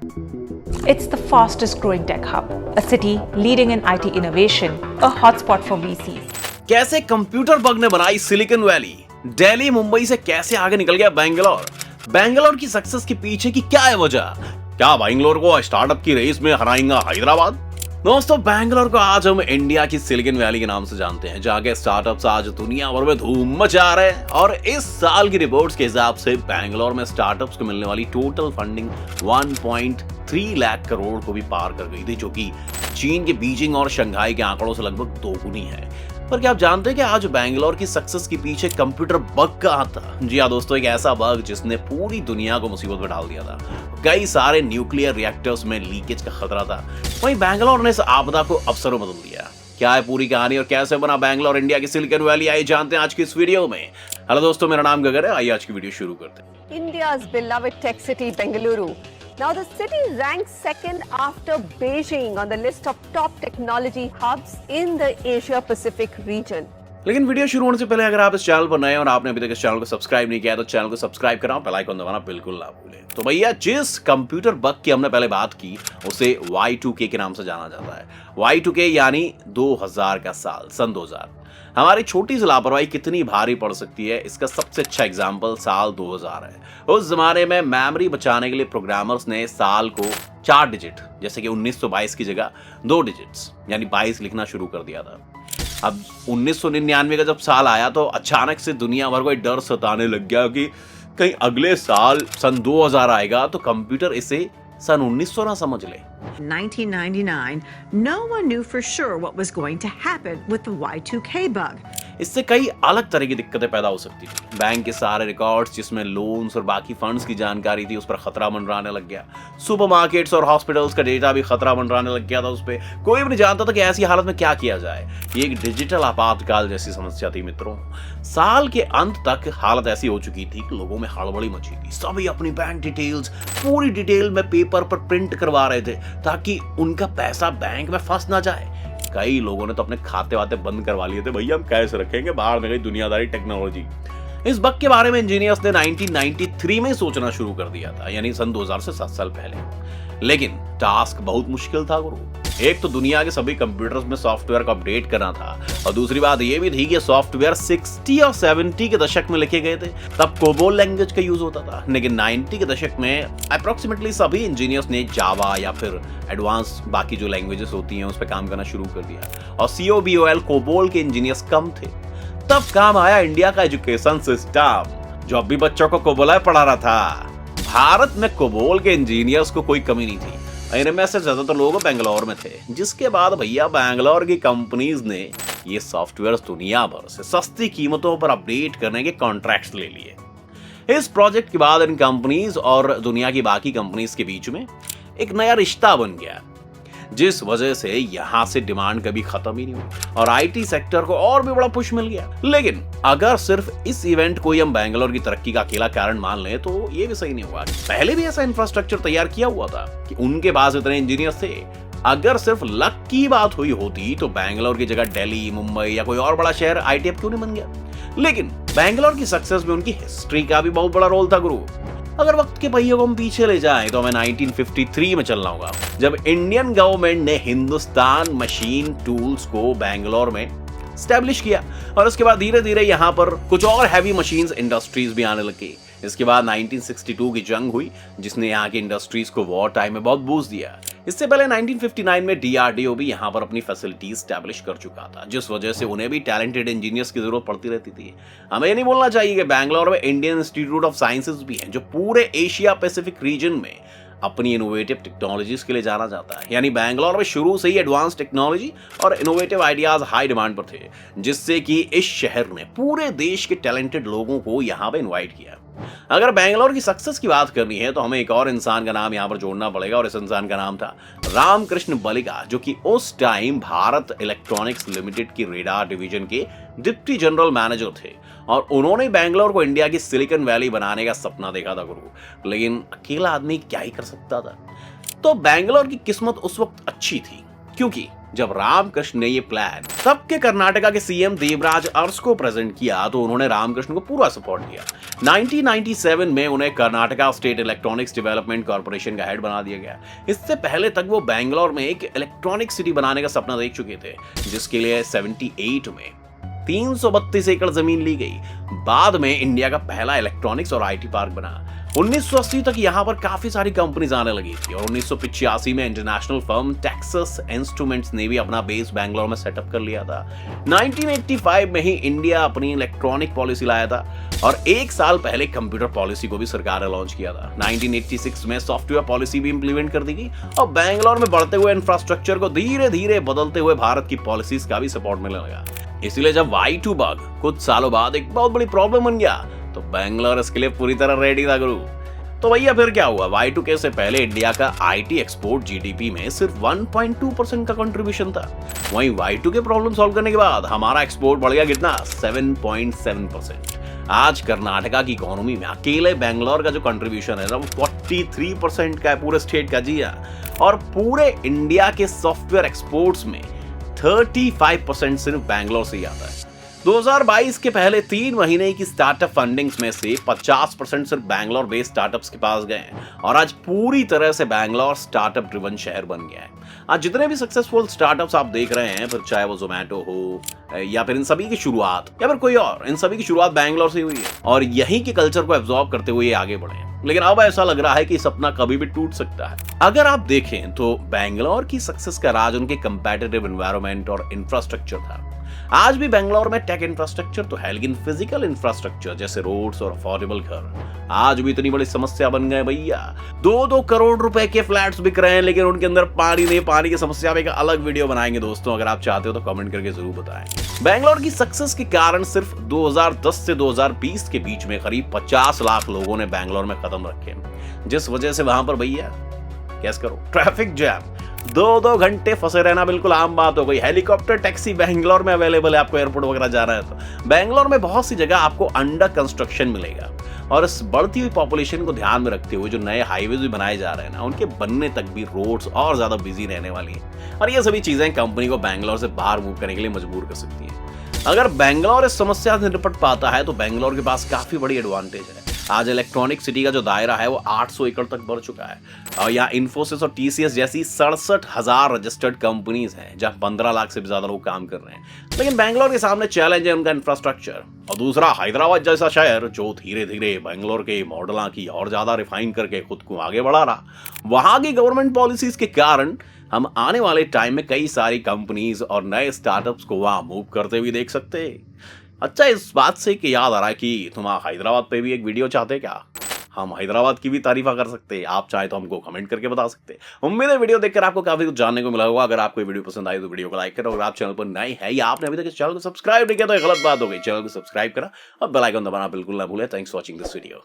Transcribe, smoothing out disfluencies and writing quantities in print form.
It's the fastest growing tech hub, a city leading in IT innovation, a hotspot for VCs. कैसे computer bug ने बनाई silicon valley? Delhi Mumbai से कैसे आगे निकल गया बेंगलोर? बेंगलोर की सक्सेस के पीछे की क्या है वजह? क्या बेंगलोर को स्टार्टअप की रेस में हराएगा हैदराबाद? दोस्तों, बेंगलोर को आज हम इंडिया की सिलिकॉन वैली के नाम से जानते हैं, जहां के स्टार्टअप्स आज दुनिया भर में धूम मचा रहे हैं। और इस साल की रिपोर्ट्स के हिसाब से बेंगलोर में स्टार्टअप्स को मिलने वाली टोटल फंडिंग 1.3 लाख करोड़ को भी पार कर गई थी, जो कि चीन के बीजिंग और शंघाई के आंकड़ों से लगभग दोगुनी है। पर क्या आप जानते हैं कि आज बेंगलोर की सक्सेस के पीछे कंप्यूटर बग का हाथ था? जी हाँ दोस्तों, एक ऐसा बग जिसने पूरी दुनिया को मुसीबत में डाल दिया था। कई सारे न्यूक्लियर रिएक्टर्स में लीकेज का खतरा था। वहीं बेंगलोर ने इस आपदा को अवसर में बदल दिया। क्या है पूरी कहानी और कैसे बना बेंगलोर इंडिया की सिलिकॉन वैली, आइए जानते हैं आज की इस वीडियो में। हेलो दोस्तों, मेरा नाम गगन है। आइए आज की वीडियो शुरू करते हैं। India's beloved tech city, Bengaluru. Now, the city ranks second after Beijing on the list of top technology hubs in the Asia-Pacific region. लेकिन वीडियो शुरू होने से पहले अगर आप इस चैनल पर नए और आपने अभी तक इस चैनल को सब्सक्राइब नहीं किया है तो चैनल को सब्सक्राइब करा, बेल आइकन दबाना बिल्कुल ना भूलें। तो भैया, जिस कंप्यूटर बग की हमने पहले बात की उसे Y2K के नाम से जाना जाता है। Y2K यानी 2000 का साल, सन 2000। हमारी छोटी सी लापरवाही कितनी भारी पड़ सकती है, इसका सबसे अच्छा एग्जाम्पल साल 2000 है। उस जमाने में मेमोरी बचाने के लिए प्रोग्रामर्स ने साल को 4 डिजिट, जैसे कि 1922 की जगह 2 डिजिट्स यानी 22 लिखना शुरू कर दिया था। अब 1999 का जब साल आया तो अचानक से दुनिया भर को डर सताने लग गया कि कहीं अगले साल सन 2000 आएगा तो कंप्यूटर इसे सन 1900 ना समझ ले। 1999, no one knew for sure what was going to happen with the Y2K bug. इससे कई अलग तरह की दिक्कतें पैदा हो सकती थी। बैंक के सारे रिकॉर्ड्स जिसमें लोन्स और बाकी फंड्स की जानकारी थी, उस पर खतरा मंडराने लग गया। सुपरमार्केट्स और हॉस्पिटल्स का डेटा भी खतरा मंडराने लग गया था उस पर। कोई भी नहीं जानता था कि ऐसी हालत में क्या किया जाए। ये एक डिजिटल आपातकाल जैसी समस्या थी मित्रों। साल के अंत तक हालत ऐसी हो चुकी थी कि लोगों में हड़बड़ी मची थी। सभी अपनी बैंक डिटेल्स पूरी डिटेल में पेपर पर प्रिंट करवा रहे थे ताकि उनका पैसा बैंक में फंस ना जाए। कई लोगों ने तो अपने खाते वाते बंद करवा लिए थे। भैया हम कैसे रखेंगे, बाहर में गई दुनियादारी टेक्नोलॉजी। इस बग के बारे में इंजीनियर्स ने 1993 में सोचना शुरू कर दिया था, यानी सन 2000 से 7 साल पहले। लेकिन टास्क बहुत मुश्किल था गुरु। एक तो दुनिया के सभी कंप्यूटर्स में सॉफ्टवेयर को अपडेट करना था, और दूसरी बात यह भी थी कि सॉफ्टवेयर 60 और 70 के दशक में लिखे गए थे। तब कोबोल लैंग्वेज का यूज होता था, लेकिन 90 के दशक में अप्रोक्सीमेटली सभी इंजीनियर्स ने जावा या फिर एडवांस बाकी जो लैंग्वेजेस होती हैं उस पर काम करना शुरू कर दिया। और COBOL कोबोल के इंजीनियर्स कम थे। तब काम आया इंडिया का एजुकेशन सिस्टम, जो अब भी बच्चों को कोबोल पढ़ा रहा था। भारत में कोबोल के इंजीनियर्स को कोई कमी नहीं थी। इनमें से ज्यादातर लोग बेंगलोर में थे। जिसके बाद भैया बेंगलोर की कंपनीज ने ये सॉफ्टवेयर दुनिया भर से सस्ती कीमतों पर अपडेट करने के कॉन्ट्रैक्ट्स ले लिए। इस प्रोजेक्ट के बाद इन कंपनीज और दुनिया की बाकी कंपनीज के बीच में एक नया रिश्ता बन गया, जिस वजह से यहां से डिमांड कभी खत्म ही नहीं हुई और IT सेक्टर को और भी बड़ा पुश मिल गया। लेकिन अगर सिर्फ इस इवेंट को ही हम बेंगलोर की तरक्की का अकेला कारण मान लें तो ये भी सही नहीं हुआ। पहले भी ऐसा इंफ्रास्ट्रक्चर तैयार किया हुआ था कि उनके पास इतने इंजीनियर्स थे। अगर सिर्फ लक की बात हुई होती तो बेंगलोर की जगह दिल्ली, मुंबई या कोई और बड़ा शहर IT हब क्यों नहीं बन गया। लेकिन बेंगलोर की सक्सेस में उनकी हिस्ट्री का भी बहुत बड़ा रोल था गुरु। अगर वक्त के पहियों को हम पीछे ले जाएं तो हमें 1953 में चलना होगा, जब इंडियन गवर्नमेंट ने हिंदुस्तान मशीन टूल्स को बेंगलोर में स्टैब्लिश किया। और उसके बाद धीरे धीरे यहाँ पर कुछ और हैवी मशीन्स इंडस्ट्रीज भी आने लगी। इसके बाद 1962 की जंग हुई, जिसने यहाँ की इंडस्ट्रीज को वॉर टाइम में बहुत बूस्ट दिया। इससे पहले 1959 में DRDO भी यहाँ पर अपनी फैसिलिटी स्टैब्लिश कर चुका था, जिस वजह से उन्हें भी टैलेंटेड इंजीनियर्स की जरूरत पड़ती रहती थी। हमें ये नहीं बोलना चाहिए कि बेंगलोर में इंडियन इंस्टीट्यूट ऑफ साइंसेज भी है, जो पूरे एशिया पैसिफिक रीजन में अपनी इनोवेटिव टेक्नोलॉजीज के लिए जाना जाता है। यानी बेंगलोर में शुरू से ही एडवांस टेक्नोलॉजी और इनोवेटिव आइडियाज हाई डिमांड पर थे, जिससे कि इस शहर ने पूरे देश के टैलेंटेड लोगों को यहाँ पे इनवाइट किया। अगर बेंगलोर की सक्सेस की बात करनी है तो हमें एक और इंसान का नाम यहाँ पर जोड़ना पड़ेगा, और इस इंसान का नाम था रामकृष्ण बलिगा, जो कि उस टाइम भारत इलेक्ट्रॉनिक्स लिमिटेड की रेडार डिवीजन के डिप्टी जनरल मैनेजर थे। और उन्होंने बेंगलोर को इंडिया की सिलिकॉन वैली बनाने का सपना देखा था गुरु। लेकिन अकेला आदमी क्या ही कर सकता था। तो बेंगलोर की किस्मत उस वक्त अच्छी थी, क्योंकि जब रामकृष्ण ने ये प्लान तब के कर्नाटका के सीएम देवराज अरस को प्रेजेंट किया तो उन्होंने रामकृष्ण को पूरा सपोर्ट दिया। 1997 में उन्हें Karnataka state electronics development corporation का हेड बना दिया गया। इससे पहले तक वो बैंगलोर में एक इलेक्ट्रॉनिक सिटी बनाने का सपना देख चुके थे, जिसके लिए 78 में 332 एकड़ जमीन ली गई। बाद में इंडिया का पहला इलेक्ट्रॉनिक्स और आईटी पार्क बना। 1980 तक यहाँ पर काफी सारी कंपनीज आने लगी थी और 1985 में इंटरनेशनल फर्म टेक्सास इंस्ट्रूमेंट्स ने भी अपना बेस बैंगलोर में सेटअप कर लिया था। 1985 में ही इंडिया अपनी इलेक्ट्रॉनिक पॉलिसी लाया था और एक साल पहले कंप्यूटर पॉलिसी को भी सरकार ने लॉन्च किया था। 1986 में सॉफ्टवेयर पॉलिसी भी इंप्लीमेंट कर दी गई और बैंगलोर में बढ़ते हुए इंफ्रास्ट्रक्चर को धीरे धीरे बदलते हुए भारत की पॉलिसीज का भी सपोर्ट मिलने लगा। इसलिए जब Y2 बग कुछ सालों बाद एक बहुत बड़ी प्रॉब्लम बन गया तो बैंगलोर इसके लिए पूरी तरह रेडी था गुरु। तो भैया फिर क्या हुआ? Y2K से पहले इंडिया का आईटी एक्सपोर्ट जीडीपी में सिर्फ 1.2% का कंट्रीब्यूशन था। वहीं Y2K प्रॉब्लम सॉल्व करने के बाद हमारा एक्सपोर्ट बढ़ गया कितना? 7.7%। आज कर्नाटका की इकोनॉमी में अकेले बैंगलोर का जो कंट्रीब्यूशन है ना वो 43% का है पूरे स्टेट का। जी हाँ, और पूरे इंडिया के सॉफ्टवेयर एक्सपोर्ट्स में 35% सिर्फ बैंगलोर से ही आता है। 2022 के पहले 3 महीने की स्टार्टअप फंडिंग्स में से 50% सिर्फ बैंगलोर बेस्ड स्टार्टअप्स के पास गए हैं और आज पूरी तरह से बैंगलोर स्टार्टअप ड्रिवन शहर बन गया है। आज जितने भी सक्सेसफुल स्टार्टअप्स आप देख रहे हैं, फिर चाहे वो जोमेटो हो या फिर इन सभी की शुरुआत या फिर कोई और, इन सभी की शुरुआत बैंगलोर से हुई है और यहीं के कल्चर को एब्जॉर्ब करते हुए ये आगे बढ़े। लेकिन अब ऐसा लग रहा है कि सपना कभी भी टूट सकता है। अगर आप देखें तो बैंगलोर की सक्सेस का राज उनके कंपेटिटिव एनवायरनमेंट और इंफ्रास्ट्रक्चर था। आज भी बैंगलोर में टेक इंफ्रास्ट्रक्चर तो है, लेकिन फिजिकल इंफ्रास्ट्रक्चर जैसे रोड्स और अफोर्डेबल घर आज भी इतनी बड़ी समस्या बन गए भैया। 2-2 करोड़ रुपए के फ्लैट्स बिक रहे हैं लेकिन उनके अंदर पानी नहीं। पानी की समस्या पे एक अलग वीडियो बनाएंगे दोस्तों, अगर आप चाहते हो तो कमेंट करके जरूर बताएं। बैंगलोर की सक्सेस के कारण सिर्फ 2010 से 2020 के बीच में करीब 50 लाख लोगों ने बैंगलोर में कदम रखे, जिस वजह से वहां पर भैया कैस करो ट्रैफिक जैम, 2-2 घंटे फंसे रहना बिल्कुल आम बात हो गई। हेलीकॉप्टर टैक्सी बैंगलोर में अवेलेबल है, आपको एयरपोर्ट वगैरह जाना है तो। बैंगलोर में बहुत सी जगह आपको अंडर कंस्ट्रक्शन मिलेगा और इस बढ़ती हुई पॉपुलेशन को ध्यान में रखते हुए जो नए हाईवेज भी बनाए जा रहे हैं ना, उनके बनने तक भी रोड्स और ज्यादा बिजी रहने वाली है और ये सभी चीजें कंपनी को बैंगलोर से बाहर मूव करने के लिए मजबूर कर सकती है। अगर बैंगलोर इस समस्या से निपट पाता है तो बैंगलोर के पास काफी बड़ी एडवांटेज है। आज इलेक्ट्रॉनिक सिटी का जो दायरा है वो 800 एकड़ तक बढ़ चुका है और यहाँ इन्फोसिस और टीसीएस जैसी 67,000 रजिस्टर्ड कंपनीज हैं जहाँ 15 लाख से भी ज्यादा लोग काम कर रहे हैं। लेकिन बैंगलोर के सामने चैलेंज है उनका इंफ्रास्ट्रक्चर और दूसरा हैदराबाद जैसा शहर जो धीरे धीरे बैंगलोर के मॉडल की और ज्यादा रिफाइन करके खुद को आगे बढ़ा रहा। वहां की गवर्नमेंट पॉलिसीज के कारण हम आने वाले टाइम में कई सारी कंपनीज और नए स्टार्टअप्स को वहां मूव करते हुए देख सकते हैं। अच्छा, इस बात से कि याद आ रहा है कि तुम हैदराबाद पे भी एक वीडियो चाहते क्या? हम हैदराबाद की भी तारीफा कर सकते हैं, आप चाहे तो हमको कमेंट करके बता सकते हैं। उम्मीद है वीडियो देखकर आपको काफी कुछ जानने को मिला होगा। अगर आपको वीडियो पसंद आई तो वीडियो को लाइक करो। अगर आप चैनल पर नए हैं या आपने अभी तक इस चैनल को सब्सक्राइब नहीं किया तो गलत बात हो गई। चैनल को सब्सक्राइब करा और बेल आइकन दबाना बिल्कुल ना भूलें। Thanks for watching this video.